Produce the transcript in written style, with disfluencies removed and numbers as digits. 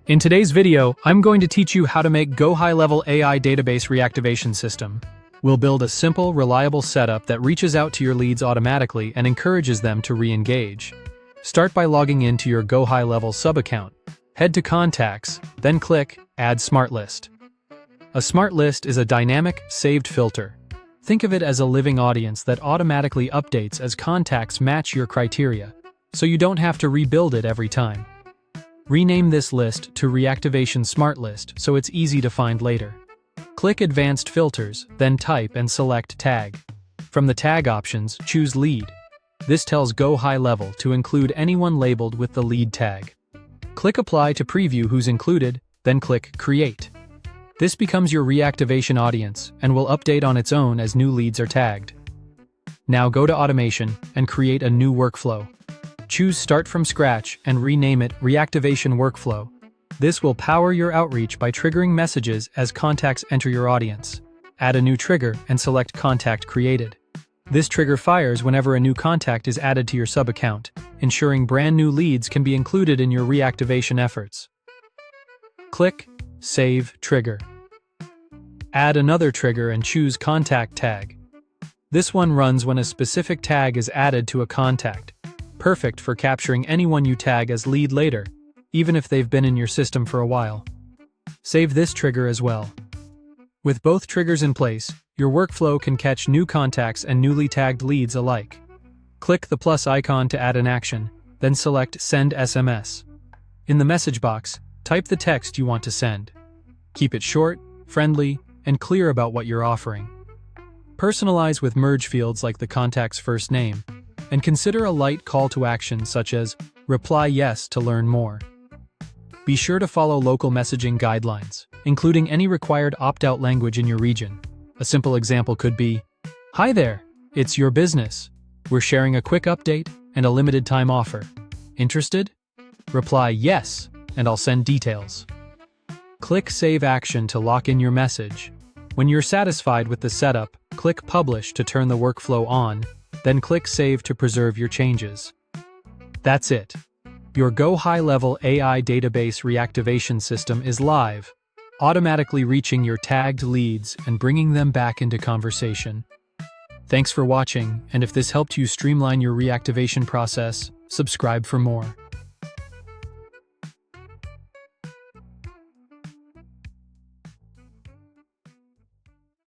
In today's video, I'm going to teach you how to make GoHighLevel AI Database Reactivation System. We'll build a simple, reliable setup that reaches out to your leads automatically and encourages them to re-engage. Start by logging into your GoHighLevel sub-account. Head to Contacts, then click Add Smart List. A smart list is a dynamic, saved filter. Think of it as a living audience that automatically updates as contacts match your criteria, so you don't have to rebuild it every time. Rename this list to Reactivation Smart List so it's easy to find later. Click Advanced Filters, then type and select Tag. From the tag options, choose Lead. This tells GoHighLevel to include anyone labeled with the lead tag. Click Apply to preview who's included, then click Create. This becomes your reactivation audience and will update on its own as new leads are tagged. Now go to Automation and create a new workflow. Choose Start from Scratch and rename it Reactivation Workflow. This will power your outreach by triggering messages as contacts enter your audience. Add a new trigger and select Contact Created. This trigger fires whenever a new contact is added to your sub-account, ensuring brand new leads can be included in your reactivation efforts. Click Save Trigger. Add another trigger and choose Contact Tag. This one runs when a specific tag is added to a contact. Perfect for capturing anyone you tag as lead later, even if they've been in your system for a while. Save this trigger as well. With both triggers in place, your workflow can catch new contacts and newly tagged leads alike. Click the plus icon to add an action, then select Send SMS. In the message box, type the text you want to send. Keep it short, friendly, and clear about what you're offering. Personalize with merge fields like the contact's first name, and consider a light call to action such as reply yes to learn more. Be sure to follow local messaging guidelines, including any required opt-out language in your region. A simple example could be, "Hi there, it's your business. We're sharing a quick update and a limited time offer. Interested? Reply yes, and I'll send details." Click Save Action to lock in your message. When you're satisfied with the setup, click Publish to turn the workflow on, then click Save to preserve your changes. That's it. Your GoHighLevel AI Database Reactivation System is live, automatically reaching your tagged leads and bringing them back into conversation. Thanks for watching, and if this helped you streamline your reactivation process, subscribe for more.